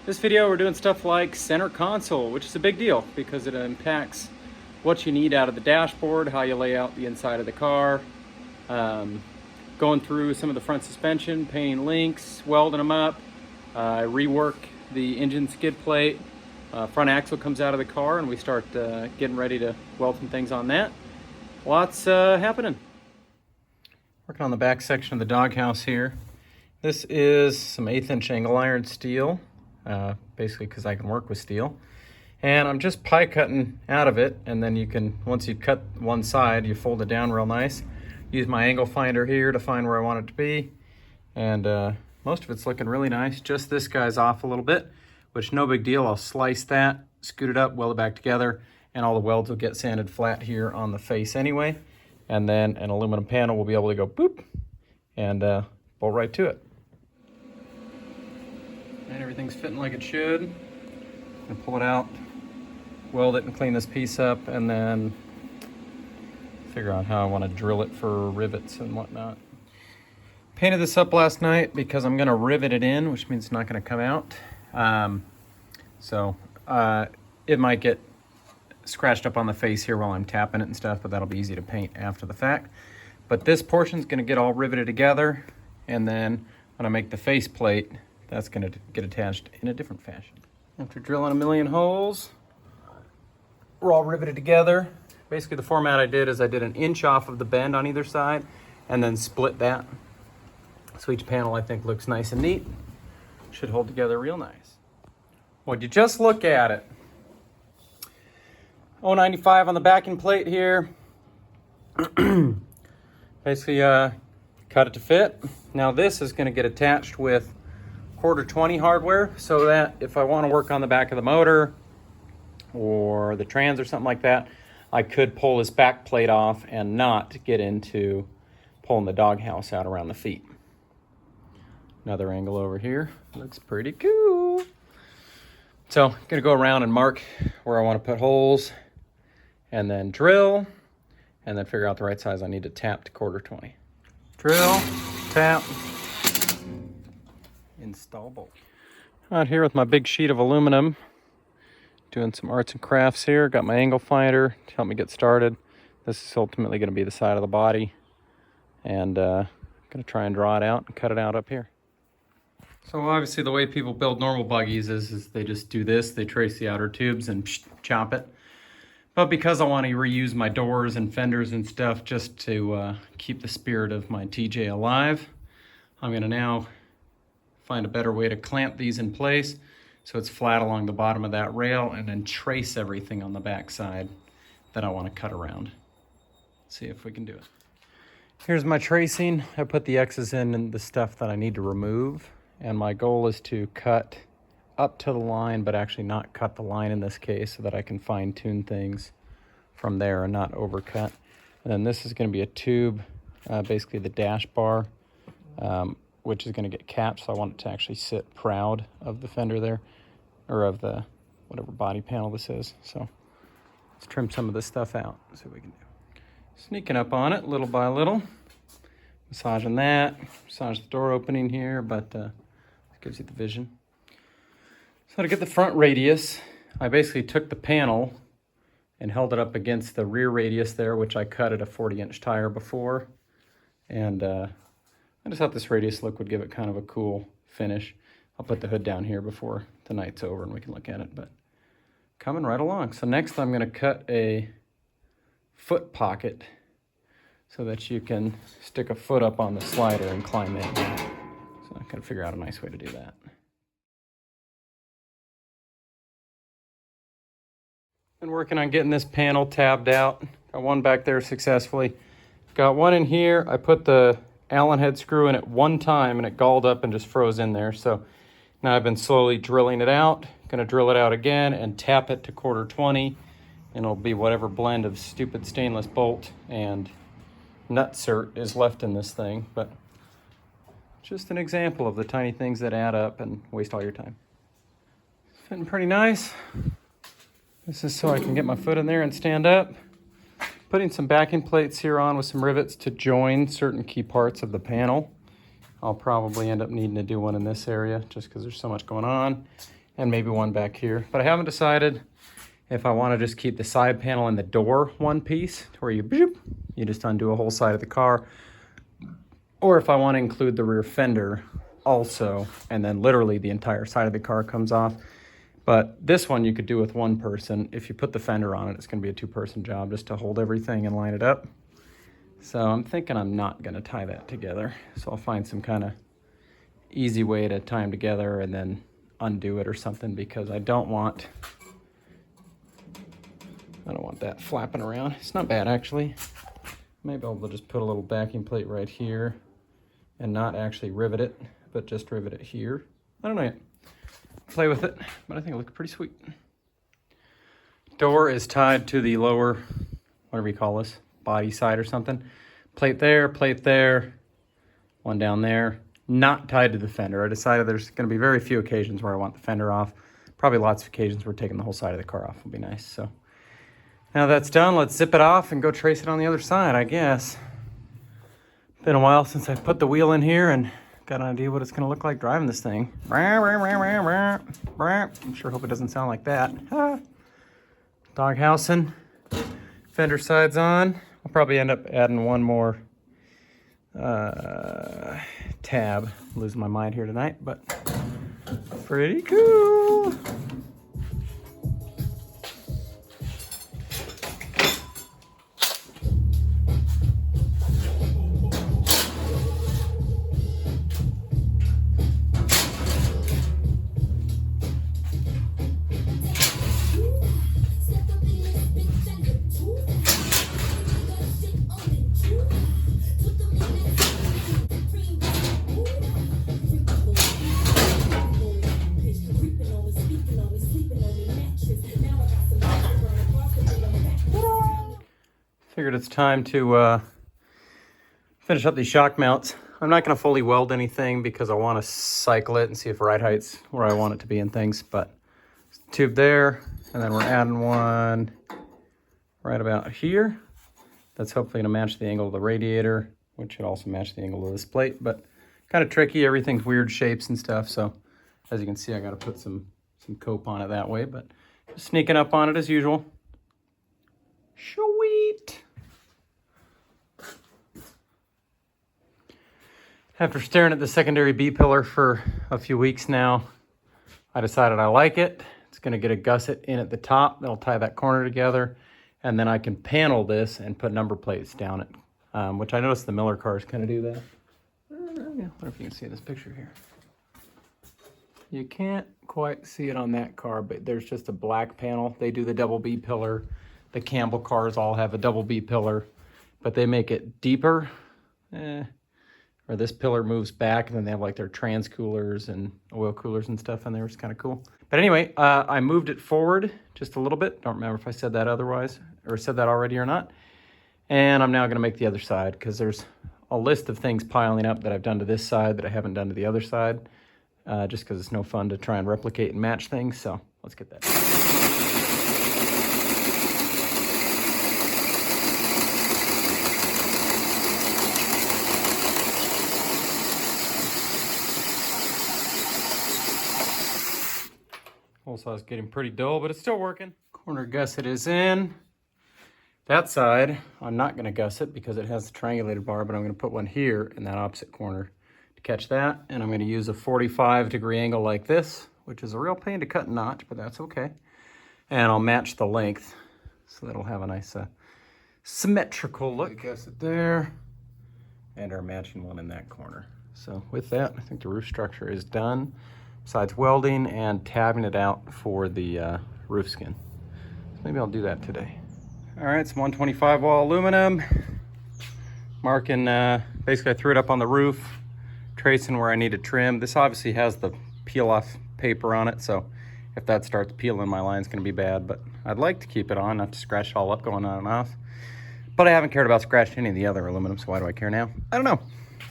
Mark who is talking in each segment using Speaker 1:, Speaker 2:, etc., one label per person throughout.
Speaker 1: This video we're doing stuff like center console, which is a big deal because it impacts what you need out of the dashboard, how you lay out the inside of the car, going through some of the front suspension, painting links, welding them up, rework the engine skid plate, front axle comes out of the car, and we start getting ready to weld some things on that. Lots happening. Working on the back section of the doghouse here. This is some 1/8 inch angle iron steel, basically because I can work with steel. And I'm just pie cutting out of it, and then you can, once you cut one side, you fold it down real nice. Use my angle finder here to find where I want it to be. And most of it's looking really nice. Just this guy's off a little bit, which no big deal. I'll slice that, scoot it up, weld it back together, and all the welds will get sanded flat here on the face anyway. And then an aluminum panel will be able to go boop and bolt right to it. And everything's fitting like it should. I'm gonna pull it out, weld it and clean this piece up, and then figure out how I want to drill it for rivets and whatnot. Painted this up last night because I'm gonna rivet it in, which means it's not gonna come out. It might get scratched up on the face here while I'm tapping it and stuff, but that'll be easy to paint after the fact. But this portion's gonna get all riveted together, and then when I make the face plate, that's gonna get attached in a different fashion. After drilling a million holes, we're all riveted together. Basically the format I did is I did 1 inch off of the bend on either side and then split that. So each panel I think looks nice and neat. Should hold together real nice. Would you just look at it? 0.95 on the backing plate here. Basically cut it to fit. Now this is going to get attached with 1/4-20 hardware, so that if I want to work on the back of the motor or the trans or something like that, I could pull this back plate off and not get into pulling the doghouse out around the feet. Another angle over here. Looks pretty cool. So I'm going to go around and mark where I want to put holes, and then drill, and then figure out the right size I need to tap to 1/4-20. Drill, tap, install bolt. Out here with my big sheet of aluminum, doing some arts and crafts here. Got my angle finder to help me get started. This is ultimately going to be the side of the body, and going to try and draw it out and cut it out up here. So obviously the way people build normal buggies is they just do this. They trace the outer tubes and chop it. But because I want to reuse my doors and fenders and stuff just to keep the spirit of my TJ alive, I'm going to now find a better way to clamp these in place so it's flat along the bottom of that rail, and then trace everything on the back side that I want to cut around. See if we can do it. Here's my tracing. I put the X's in and the stuff that I need to remove, and my goal is to cut up to the line, but actually not cut the line in this case, so that I can fine tune things from there and not overcut. And then this is going to be a tube, basically the dash bar, which is going to get capped, so I want it to actually sit proud of the fender there, or of the whatever body panel this is. So let's trim some of this stuff out, see what we can do. Sneaking up on it little by little, massaging that, massage the door opening here, but it gives you the vision. So to get the front radius, I basically took the panel and held it up against the rear radius there, which I cut at a 40-inch tire before. And I just thought this radius look would give it kind of a cool finish. I'll put the hood down here before the night's over and we can look at it, but coming right along. So next I'm gonna cut a foot pocket so that you can stick a foot up on the slider and climb in. So I gotta figure out a nice way to do that. Been working on getting this panel tabbed out. Got one back there successfully. Got one in here. I put the Allen head screw in it one time and it galled up and just froze in there. So now I've been slowly drilling it out. Gonna drill it out again and tap it to 1/4-20, and it'll be whatever blend of stupid stainless bolt and nutsert is left in this thing. But just an example of the tiny things that add up and waste all your time. It's fitting pretty nice. This is so I can get my foot in there and stand up. Putting some backing plates here on with some rivets to join certain key parts of the panel. I'll probably end up needing to do one in this area just because there's so much going on. and maybe one back here. But I haven't decided if I want to just keep the side panel and the door one piece, to where you just undo a whole side of the car, or if I want to include the rear fender also, and then literally the entire side of the car comes off. But this one you could do with one person. If you put the fender on it, it's going to be a two-person job just to hold everything and line it up. So I'm thinking I'm not going to tie that together. So I'll find some kind of easy way to tie them together and then undo it or something, because I don't want that flapping around. It's not bad, actually. Maybe I'll just put a little backing plate right here and not actually rivet it, but just rivet it here. I don't know yet. Play with it, but I think it looks pretty sweet. Door is tied to the lower, whatever you call this, body side or something. Plate there, one down there. Not tied to the fender. I decided there's going to be very few occasions where I want the fender off. Probably lots of occasions where taking the whole side of the car off will be nice. So now that's done, let's zip it off and go trace it on the other side, I guess. Been a while since I put the wheel in here and got an idea what it's going to look like driving this thing. I'm sure hope it doesn't sound like that. Dog housing. Fender sides on. I'll probably end up adding one more tab. I'm losing my mind here tonight, but pretty cool. Figured it's time to finish up these shock mounts. I'm not going to fully weld anything because I want to cycle it and see if ride height's where I want it to be and things. But tube there, and then we're adding one right about here. That's hopefully going to match the angle of the radiator, which should also match the angle of this plate. But kind of tricky. Everything's weird shapes and stuff. So as you can see, I got to put some cope on it that way. But just sneaking up on it as usual. Sweet. After staring at the secondary B-pillar for a few weeks now, I decided I like it. It's going to get a gusset in at the top. That'll tie that corner together. And then I can panel this and put number plates down it, which I noticed the Miller cars kind of do that. I wonder if you can see this picture here. You can't quite see it on that car, but there's just a black panel. They do the double B-pillar. The Campbell cars all have a double B-pillar, but they make it deeper. Or this pillar moves back, and then they have like their trans coolers and oil coolers and stuff in there. It's kind of cool. But anyway, I moved it forward just a little bit. Don't remember if I said that otherwise, or said that already or not. And I'm now going to make the other side, because there's a list of things piling up that I've done to this side that I haven't done to the other side, just because it's no fun to try and replicate and match things. So let's get that. Also, it's getting pretty dull, but it's still working. Corner gusset is in. That side, I'm not going to gusset because it has the triangulated bar, but I'm going to put one here in that opposite corner to catch that. And I'm going to use a 45-degree angle like this, which is a real pain to cut and notch, but that's okay. And I'll match the length, so that'll have a nice symmetrical look. Gusset there, and our matching one in that corner. So with that, I think the roof structure is done. Besides welding and tabbing it out for the roof skin. So maybe I'll do that today. All right, some 125 wall aluminum. Marking, basically I threw it up on the roof, tracing where I need to trim. This obviously has the peel off paper on it, so if that starts peeling, my line's gonna be bad, but I'd like to keep it on, not to scratch it all up going on and off. But I haven't cared about scratching any of the other aluminum, so why do I care now? I don't know.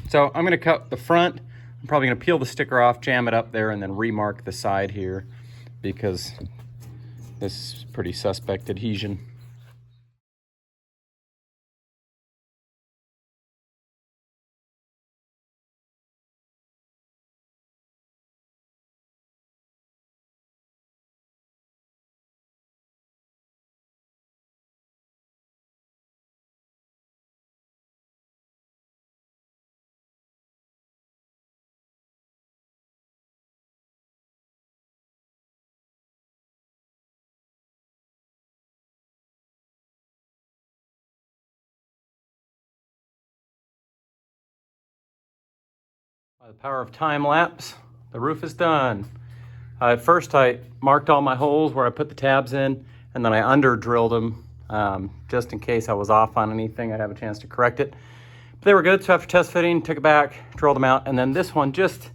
Speaker 1: So I'm gonna cut the front. I'm probably going to peel the sticker off, jam it up there, and then remark the side here because this is pretty suspect adhesion. By the power of time lapse, the roof is done. At first I marked all my holes where I put the tabs in, and then I under drilled them just in case I was off on anything. I'd have a chance to correct it. But they were good, so after test fitting, took it back, drilled them out, and then this one just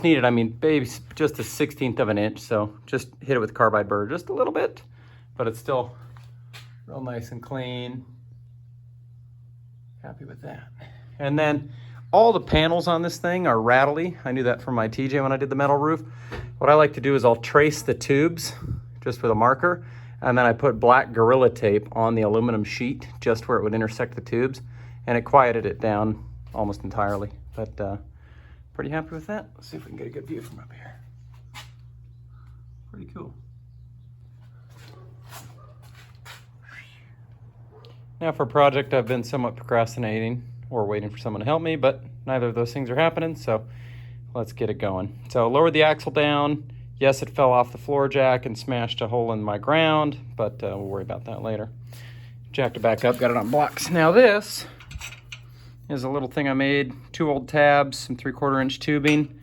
Speaker 1: needed, I mean, baby, just a 1/16 of an inch, so just hit it with carbide burr just a little bit, but it's still real nice and clean. Happy with that. And then all the panels on this thing are rattly. I knew that from my TJ when I did the metal roof. What I like to do is I'll trace the tubes just with a marker, and then I put black Gorilla Tape on the aluminum sheet just where it would intersect the tubes, and it quieted it down almost entirely. But pretty happy with that. Let's see if we can get a good view from up here. Pretty cool. Now for a project I've been somewhat procrastinating or waiting for someone to help me, but neither of those things are happening, so let's get it going. So lowered the axle down. Yes, it fell off the floor jack and smashed a hole in my ground, but we'll worry about that later. Jacked it back up, got it on blocks. Now this is a little thing I made, 2 old tabs, some 3/4 inch tubing,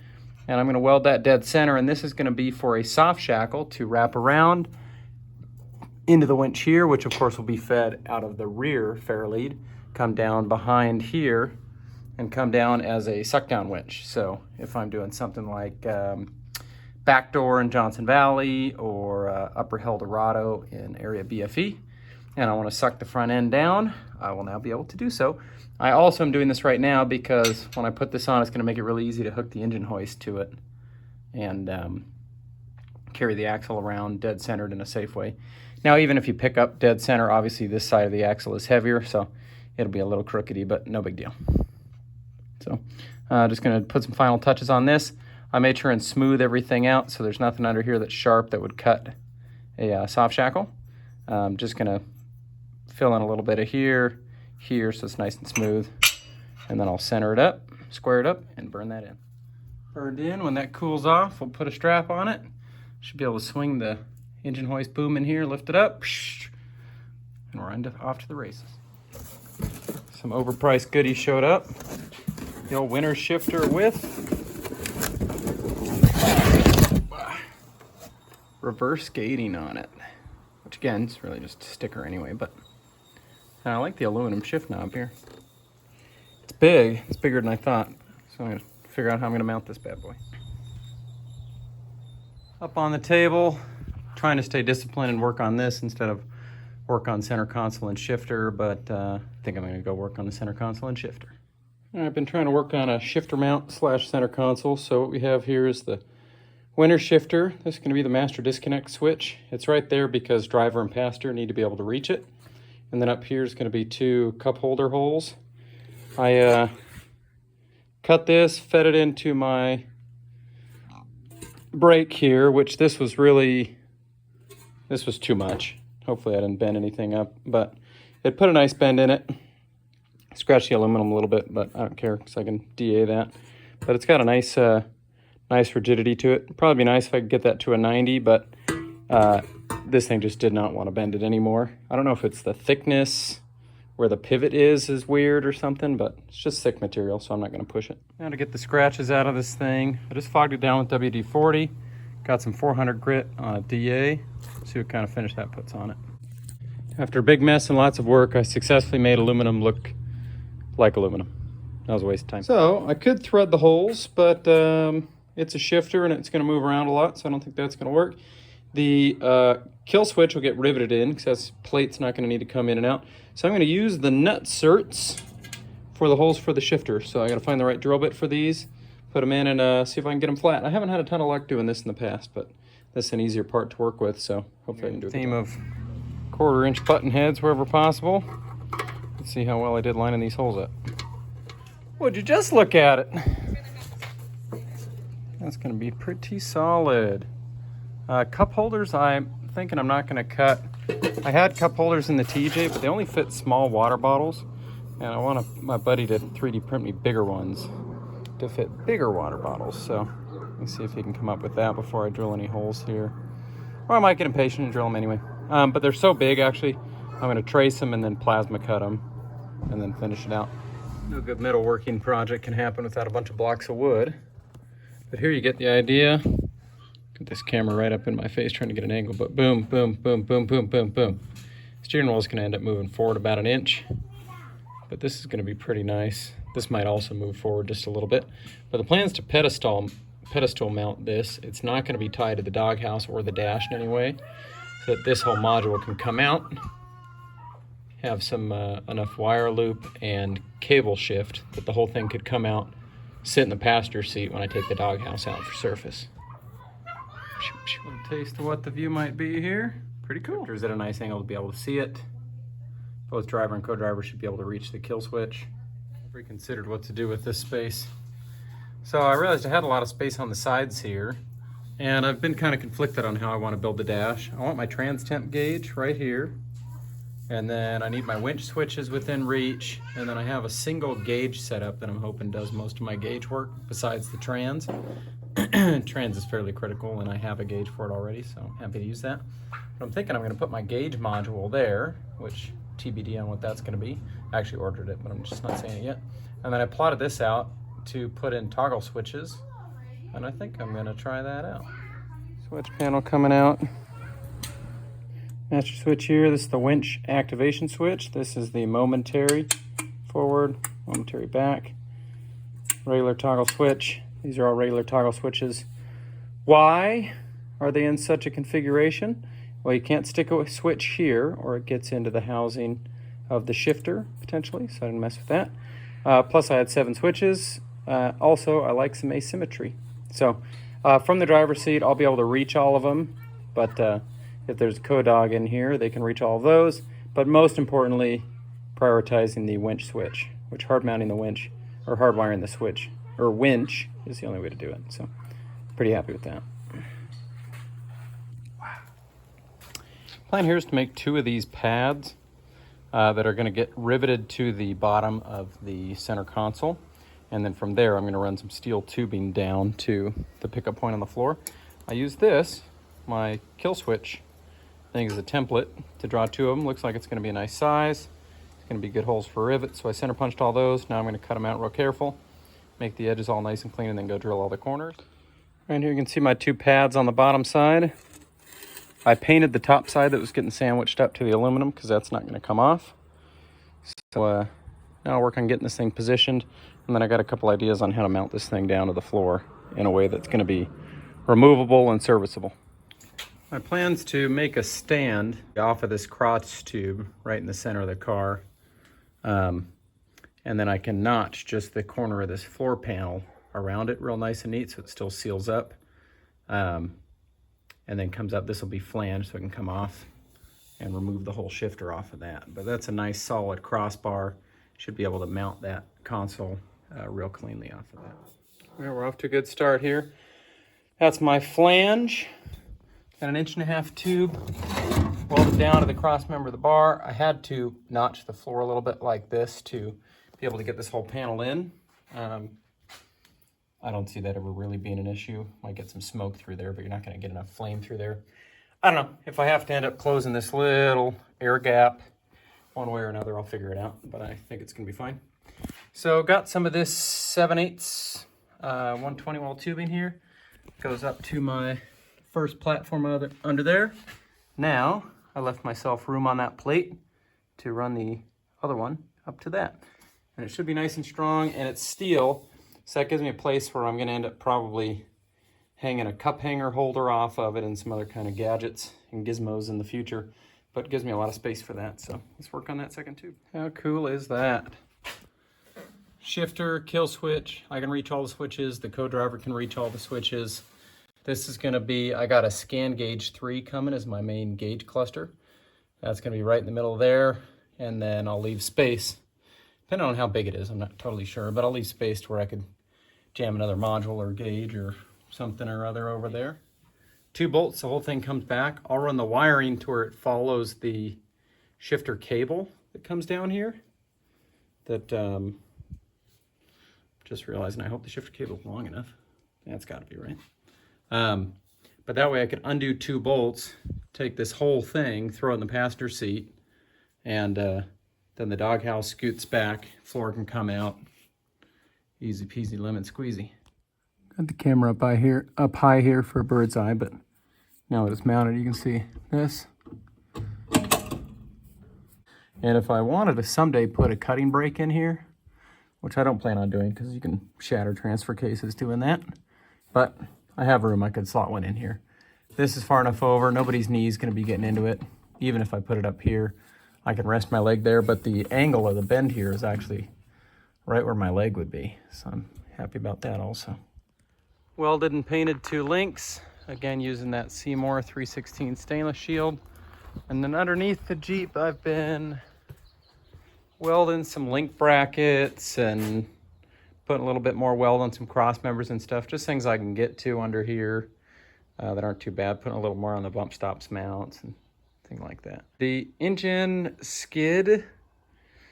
Speaker 1: and I'm gonna weld that dead center, and this is gonna be for a soft shackle to wrap around into the winch here, which of course will be fed out of the rear fair lead, come down behind here, and come down as a suck down winch. So if I'm doing something like backdoor in Johnson Valley or Upper El Dorado in area BFE, and I want to suck the front end down, I will now be able to do so. I also am doing this right now because when I put this on, it's going to make it really easy to hook the engine hoist to it and carry the axle around dead centered in a safe way. Now, even if you pick up dead center, obviously this side of the axle is heavier, so it'll be a little crookedy, but no big deal. So just going to put some final touches on this. I made sure and smooth everything out so there's nothing under here that's sharp that would cut a soft shackle. Just going to fill in a little bit of here, so it's nice and smooth. And then I'll center it up, square it up, and burn that in. Burned in. When that cools off, we'll put a strap on it. Should be able to swing the engine hoist boom in here, lift it up, and we're off to the races. Some overpriced goodies showed up. The old winter shifter with reverse gating on it, which again, it's really just a sticker anyway, but I like the aluminum shift knob here. It's big, it's bigger than I thought, so I'm gonna figure out how I'm gonna mount this bad boy. Up on the table, trying to stay disciplined and work on this instead of work on center console and shifter, but I think I'm gonna go work on the center console and shifter. I've been trying to work on a shifter mount / center console. So what we have here is the winter shifter. This is going to be the master disconnect switch. It's right there because driver and passenger need to be able to reach it. And then up here is going to be 2 cup holder holes. I cut this, fed it into my brake here, which this was too much. Hopefully I didn't bend anything up, but it put a nice bend in it. Scratched the aluminum a little bit, but I don't care because I can DA that. But it's got a nice rigidity to it. It'd probably be nice if I could get that to a 90, but this thing just did not want to bend it anymore. I don't know if it's the thickness where the pivot is weird or something, but it's just thick material, so I'm not going to push it. Now to get the scratches out of this thing, I just fogged it down with WD-40. Got some 400 grit on a DA. See what kind of finish that puts on it. After a big mess and lots of work, I successfully made aluminum look like aluminum. That was a waste of time. So I could thread the holes, but it's a shifter and it's going to move around a lot, so I don't think that's going to work. The kill switch will get riveted in because that plate's not going to need to come in and out. So I'm going to use the nut certs for the holes for the shifter. So I got to find the right drill bit for these, put them in, and see if I can get them flat. I haven't had a ton of luck doing this in the past, but this is an easier part to work with, so hopefully I can do it. Theme of 1/4 inch button heads wherever possible. Let's see how well I did lining these holes up. Would you just look at it? That's going to be pretty solid. Cup holders, I'm thinking I'm not going to cut. I had cup holders in the TJ, but they only fit small water bottles. And I want my buddy to 3D print me bigger ones to fit bigger water bottles. So let's see if he can come up with that before I drill any holes here. Or I might get impatient and drill them anyway. But they're so big, actually, I'm going to trace them and then plasma cut them and then finish it out. No good metalworking project can happen without a bunch of blocks of wood. But here you get the idea. Get this camera right up in my face trying to get an angle, but boom, boom, boom, boom, boom, boom, boom. Steering wheel is going to end up moving forward about an inch, but this is going to be pretty nice. This might also move forward just a little bit, but the plan is to pedestal mount this. It's not going to be tied to the doghouse or the dash in any way, so that this whole module can come out, have some enough wire loop and cable shift that the whole thing could come out, sit in the passenger seat when I take the doghouse out for surface. A little taste of what the view might be here. Pretty cool. There's at a nice angle to be able to see it. Both driver and co-driver should be able to reach the kill switch. I've reconsidered what to do with this space. So I realized I had a lot of space on the sides here, and I've been kind of conflicted on how I want to build the dash. I want my trans temp gauge right here, and then I need my winch switches within reach, and then I have a single gauge setup that I'm hoping does most of my gauge work besides the trans. Trans is fairly critical, and I have a gauge for it already, so I'm happy to use that. But I'm thinking I'm going to put my gauge module there, which TBD on what that's going to be. I actually ordered it, but I'm just not saying it yet. And then I plotted this out to put in toggle switches, and I think I'm going to try that out. Switch panel coming out. Master switch here. This is the winch activation switch. This is the momentary forward, momentary back. Regular toggle switch. These are all regular toggle switches. Why are they in such a configuration? Well, you can't stick a switch here or it gets into the housing of the shifter potentially, so I didn't mess with that. Plus I had 7 switches. Also, I like some asymmetry. So from the driver's seat, I'll be able to reach all of them, but if there's a co-dog in here, they can reach all of those. But most importantly, prioritizing the winch switch, which hard mounting the winch or hardwiring the switch or winch is the only way to do it. So pretty happy with that. Wow. Plan here is to make 2 of these pads that are going to get riveted to the bottom of the center console. And then from there, I'm going to run some steel tubing down to the pickup point on the floor. I use this, my kill switch thing, as a template to draw 2 of them. Looks like it's going to be a nice size. It's going to be good holes for rivets. So I center punched all those. Now I'm going to cut them out real careful, make the edges all nice and clean, and then go drill all the corners. Right here you can see my 2 pads on the bottom side. I painted the top side that was getting sandwiched up to the aluminum because that's not going to come off. So now I'll work on getting this thing positioned, and then I got a couple ideas on how to mount this thing down to the floor in a way that's going to be removable and serviceable. My plan's to make a stand off of this crotch tube right in the center of the car. And then I can notch just the corner of this floor panel around it real nice and neat so it still seals up. And then comes up, this will be flanged so it can come off and remove the whole shifter off of that. But that's a nice solid crossbar. Should be able to mount that console real cleanly off of that. Well, we're off to a good start here. That's my flange. Got an 1.5 inch tube welded down to the cross member of the bar. I had to notch the floor a little bit like this to be able to get this whole panel in. I don't see that ever really being an issue. Might get some smoke through there, but you're not going to get enough flame through there. I don't know. If I have to end up closing this little air gap one way or another, I'll figure it out, but I think it's going to be fine. So got some of this 7/8 120 well tubing here. Goes up to my first platform under there. Now I left myself room on that plate to run the other one up to that. And it should be nice and strong, and it's steel, so that gives me a place where I'm going to end up probably hanging a cup hanger holder off of it and some other kind of gadgets and gizmos in the future. But it gives me a lot of space for that, so let's work on that second tube. How cool is that? Shifter, kill switch, I can reach all the switches, the co-driver can reach all the switches. This is going to be, I got a scan gauge 3 coming as my main gauge cluster. That's going to be right in the middle there, and then I'll leave space, depending on how big it is, I'm not totally sure, but I'll leave space to where I could jam another module or gauge or something or other over there. 2 bolts, the whole thing comes back. I'll run the wiring to where it follows the shifter cable that comes down here. That, just realizing, I hope the shifter cable is long enough. That's got to be right. But that way I could undo 2 bolts, take this whole thing, throw it in the passenger seat, and then Then the doghouse scoots back, floor can come out. Easy peasy lemon squeezy. Got the camera up high here for a bird's eye, but now that it's mounted, you can see this. And if I wanted to someday put a cutting brake in here, which I don't plan on doing because you can shatter transfer cases doing that, but I have room, I could slot one in here. This is far enough over, nobody's knee is going to be getting into it. Even if I put it up here, I can rest my leg there, but the angle of the bend here is actually right where my leg would be. So I'm happy about that also. Welded and painted 2 links, again using that Seymour 316 stainless shield. And then underneath the Jeep, I've been welding some link brackets and putting a little bit more weld on some cross members and stuff, just things I can get to under here that aren't too bad, putting a little more on the bump stops mounts and things like that. The engine skid,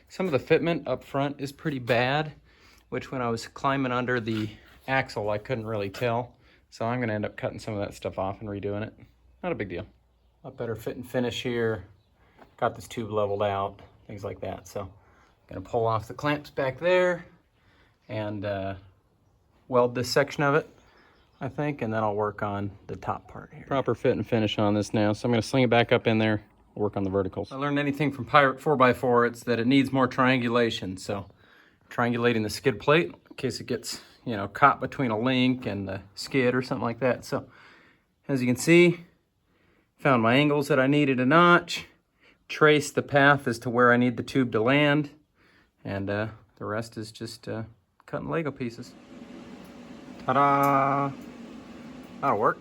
Speaker 1: some of the fitment up front is pretty bad, which when I was climbing under the axle, I couldn't really tell. So I'm gonna end up cutting some of that stuff off and redoing it. Not a big deal. A better fit and finish here. Got this tube leveled out, things like that. So I'm gonna pull off the clamps back there and weld this section of it, I think, and then I'll work on the top part here. Proper fit and finish on this now. So I'm gonna sling it back up in there, work on the verticals. If I learned anything from Pirate 4x4, it's that it needs more triangulation. So triangulating the skid plate in case it gets, you know, caught between a link and the skid or something like that. So as you can see, found my angles that I needed a notch, traced the path as to where I need the tube to land, and the rest is just cutting Lego pieces. Ta-da! That'll work.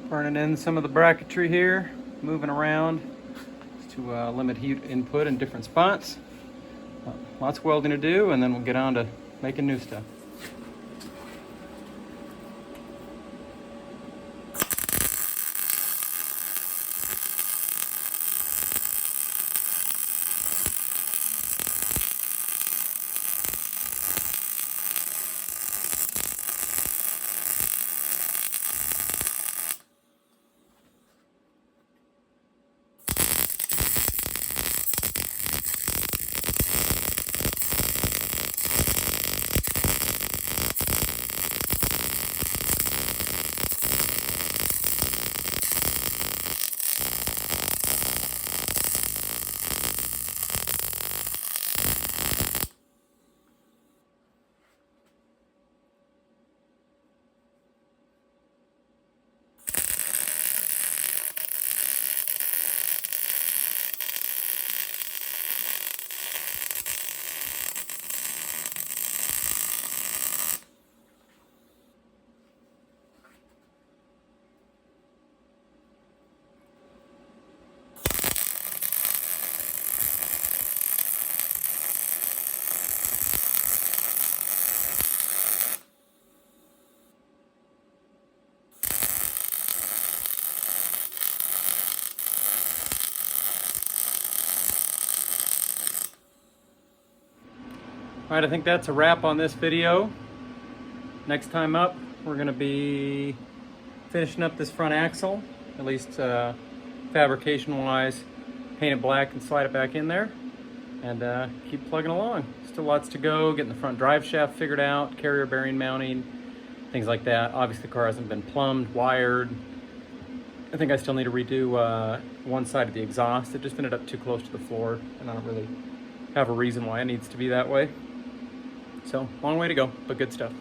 Speaker 1: Burning in some of the bracketry here, moving around to limit heat input in different spots. Lots of welding to do, and then we'll get on to making new stuff. All right, I think that's a wrap on this video. Next time up, we're gonna be finishing up this front axle, at least fabrication-wise, paint it black and slide it back in there, and keep plugging along. Still lots to go, getting the front drive shaft figured out, carrier bearing mounting, things like that. Obviously the car hasn't been plumbed, wired. I think I still need to redo one side of the exhaust. It just ended up too close to the floor, and I don't really have a reason why it needs to be that way. So, long way to go, but good stuff.